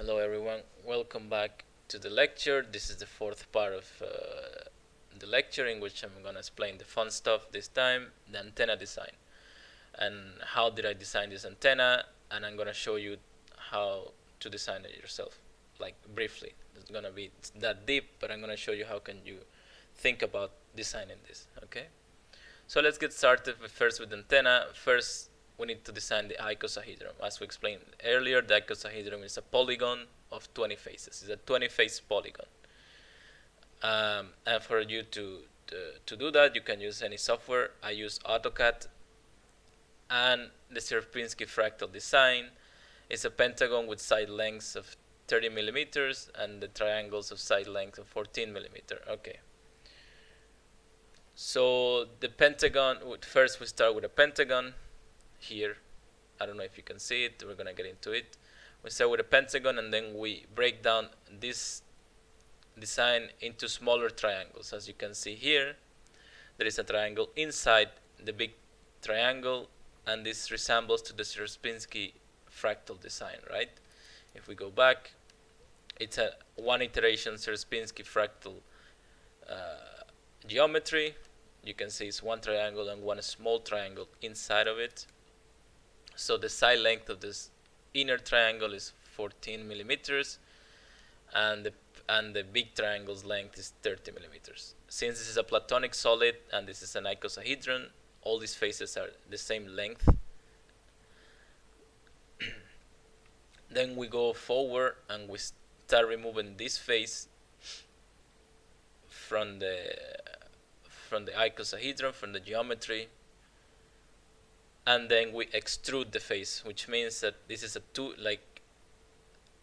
Hello everyone, welcome back to the lecture. This is the fourth part of the lecture in which I'm going to explain the fun stuff this time, the antenna design. And how did I design this antenna, and I'm going to show you how to design it yourself, like briefly. It's going to be that deep, but I'm going to show you how can you think about designing this, okay? So let's get started first with the antenna. First, we need to design the icosahedron. As we explained earlier, the icosahedron is a polygon of 20 faces. It's a 20-face polygon. And for you to do that, you can use any software. I use AutoCAD. And the Sierpinski fractal design is a pentagon with side lengths of 30 millimeters and the triangles of side length of 14 millimeter. Okay. So the pentagon, first we start with a pentagon here. I don't know if you can see it. We're gonna get into it. We start with a pentagon and then we break down this design into smaller triangles. As you can see here, there is a triangle inside the big triangle, and this resembles to the Sierpinski fractal design, right? If we go back, it's a one iteration Sierpinski fractal geometry. You can see it's one triangle and one small triangle inside of it. So the side length of this inner triangle is 14 millimeters, and the big triangle's length is 30 millimeters. Since this is a platonic solid and this is an icosahedron, all these faces are the same length. Then we go forward and we start removing this face from the icosahedron, from the geometry, and then we extrude the face, which means that this is a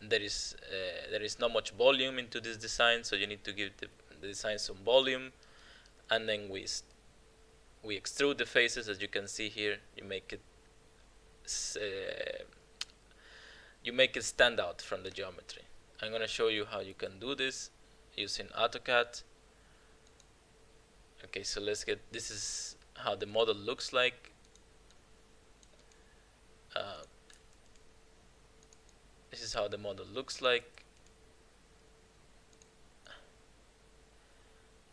there is not much volume into this design, so you need to give the design some volume, and then we extrude the faces. As you can see here, you make it stand out from the geometry. I'm going to show you how you can do this using AutoCAD. Okay, so this is how the model looks like. This is how the model looks like.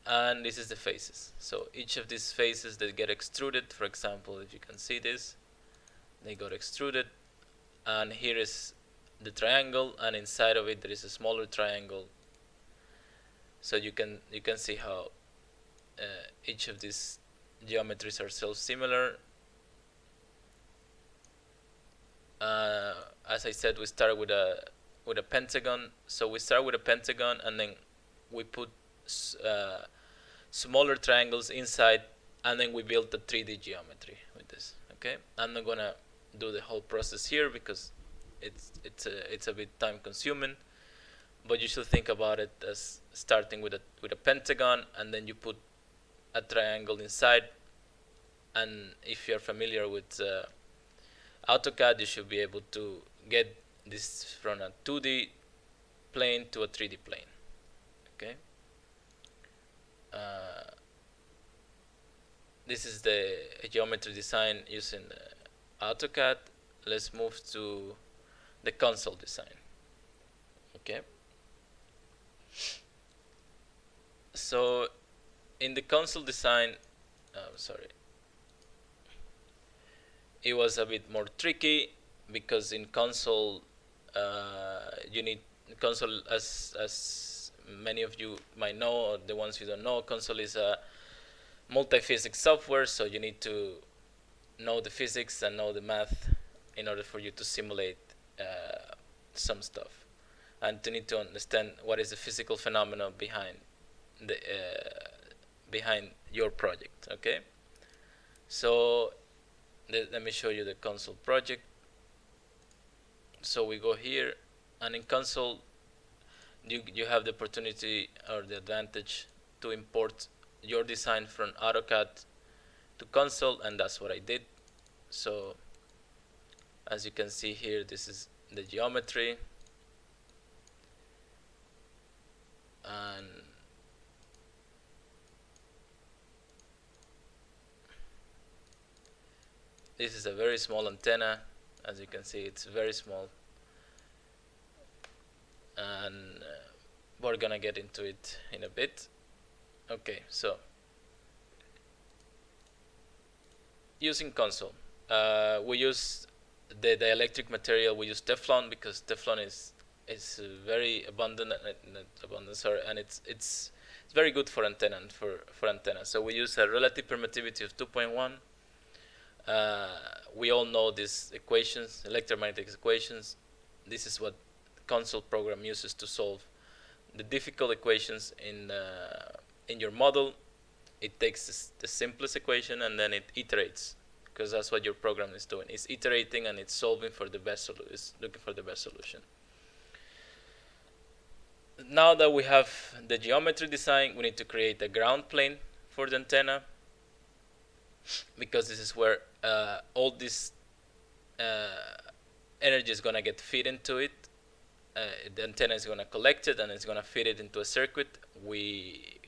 And this is the faces. So each of these faces that get extruded, for example, if you can see this, they got extruded. And here is the triangle, and inside of it there is a smaller triangle. So you can see how each of these geometries are so similar. As I said, we start with a pentagon. So we start with a pentagon, and then we put smaller triangles inside, and then we build the 3D geometry with this. Okay, I'm not gonna do the whole process here because it's a bit time consuming, but you should think about it as starting with a pentagon, and then you put a triangle inside. And if you're familiar with AutoCAD, you should be able to get this from a 2D plane to a 3D plane. Okay. This is the geometry design using AutoCAD. Let's move to the console design. Okay. So in the console design, it was a bit more tricky because in console you need console, as many of you might know, or the ones who don't know, console is a multi-physics software, so you need to know the physics and know the math in order for you to simulate some stuff, and to need to understand what is the physical phenomenon behind your project. Okay, so let me show you the console project. So we go here, and in console you have the opportunity or the advantage to import your design from AutoCAD to console, and that's what I did. So as you can see here, this is the geometry, and this is a very small antenna. As you can see, it's very small. we're gonna get into it in a bit. Okay, so using console, we use the dielectric material. We use Teflon because Teflon is very abundant, and it's very good for antenna and for antenna. So we use a relative permittivity of 2.1. We all know these equations, electromagnetic equations. This is what console program uses to solve the difficult equations in your model. It takes the simplest equation and then it iterates, because that's what your program is doing. It's iterating and it's solving for the best solution. It's looking for the best solution. Now that we have the geometry design, we need to create a ground plane for the antenna, because this is where all this energy is gonna get fed into it. The antenna is gonna collect it and it's gonna feed it into a circuit.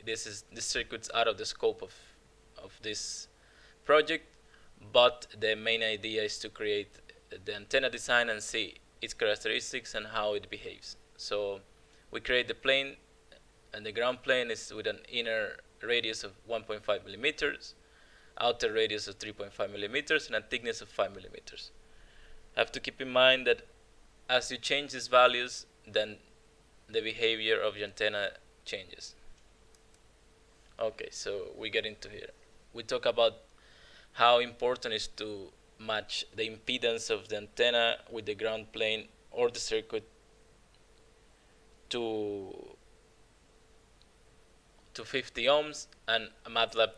This circuit's out of the scope of this project, but the main idea is to create the antenna design and see its characteristics and how it behaves. So we create the plane, and the ground plane is with an inner radius of 1.5 millimeters, outer radius of 3.5 millimeters, and a thickness of 5 millimeters. Have to keep in mind that as you change these values, then the behavior of your antenna changes. Okay, so we get into here. We talk about how important it is to match the impedance of the antenna with the ground plane or the circuit to 50 ohms, and MATLAB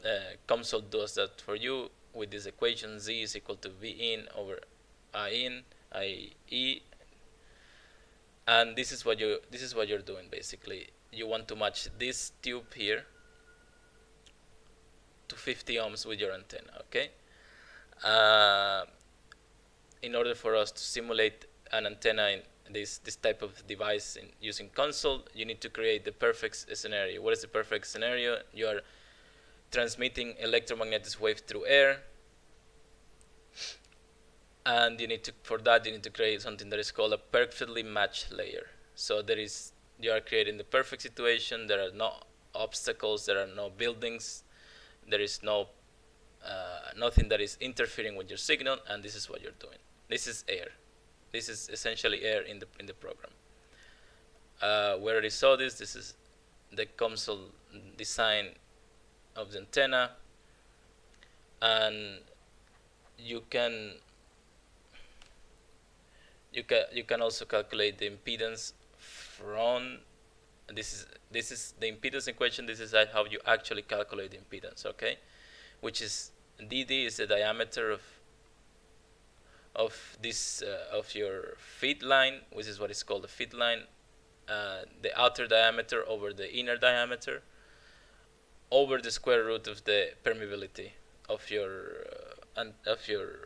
console does that for you with this equation: Z is equal to V in over IE, and this is what you're doing basically. You want to match this tube here to 50 ohms with your antenna. Okay. In order for us to simulate an antenna in this type of device using console, you need to create the perfect scenario. What is the perfect scenario? You are transmitting electromagnetic wave through air, and for that you need to create something that is called a perfectly matched layer. So you are creating the perfect situation. There are no obstacles, there are no buildings, there is nothing that is interfering with your signal, and this is what you're doing. This is air. This is essentially air in the program. We already saw this. This is the console design of the antenna, and you can also calculate the impedance from this is the impedance equation. This is how you actually calculate the impedance, okay? Which is DD is the diameter of this of your feed line, which is what is called the feed line, the outer diameter over the inner diameter, over the square root of the permeability of your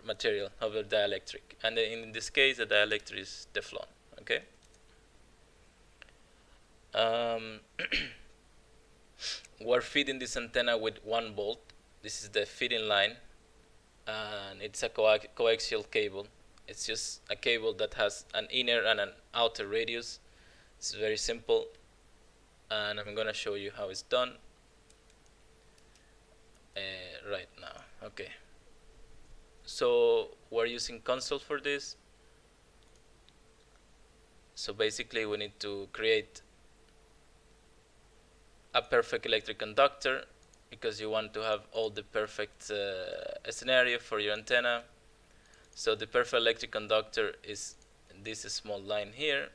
material, of the dielectric, and in this case the dielectric is Teflon. Okay. We're feeding this antenna with 1 volt. This is the feeding line, and it's a coaxial cable. It's just a cable that has an inner and an outer radius. It's very simple, and I'm gonna show you how it's done right now. Okay, so we're using console for this. So basically we need to create a perfect electric conductor, because you want to have all the perfect scenario for your antenna. So the perfect electric conductor is this small line here.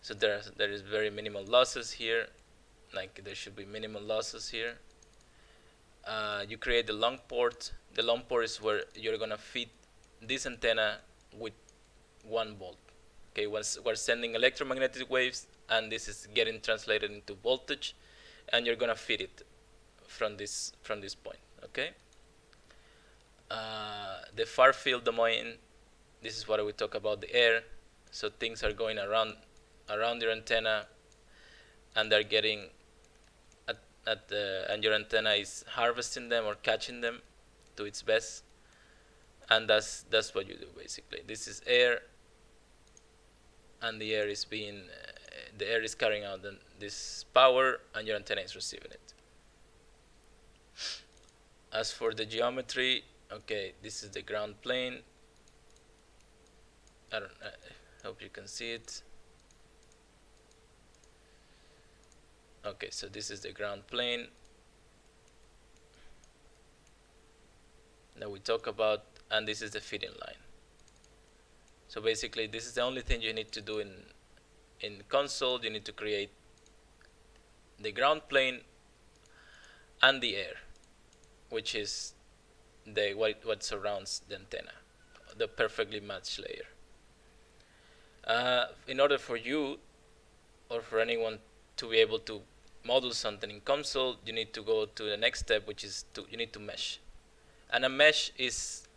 So there is very minimal losses here, like there should be minimal losses here. You create the long port. The long port is where you're gonna feed this antenna with 1 volt. Okay, once we're sending electromagnetic waves, and this is getting translated into voltage, and you're gonna feed it from this point. Okay. The far field domain. This is what we talk about, the air. So things are going around your antenna, and they're getting and your antenna is harvesting them or catching them to its best, and that's what you do basically. This is air, and the air is being the air is carrying out this power and your antenna is receiving it. As for the geometry, okay, this is the ground plane. I hope you can see it. Okay, so this is the ground plane. Now we talk about, and this is the feeding line. So basically, this is the only thing you need to do in console. You need to create the ground plane and the air, which is the what surrounds the antenna, the perfectly matched layer. In order for you or for anyone to be able to model something in console, you need to go to the next step, which is you need to mesh. And a mesh is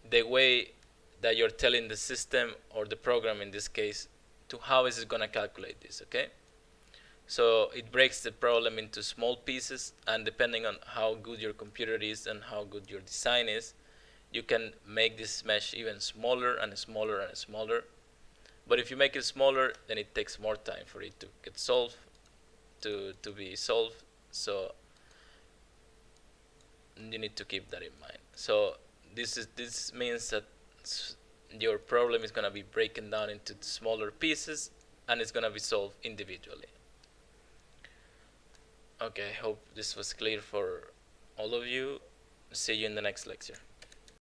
the way that you're telling the system, or the program in this case, to how is it going to calculate this, okay? So it breaks the problem into small pieces, and depending on how good your computer is and how good your design is, you can make this mesh even smaller and smaller and smaller. But if you make it smaller, then it takes more time for it to get solved, to be solved. So you need to keep that in mind. So this means that your problem is going to be broken down into smaller pieces, and it's going to be solved individually. Okay, I hope this was clear for all of you. See you in the next lecture.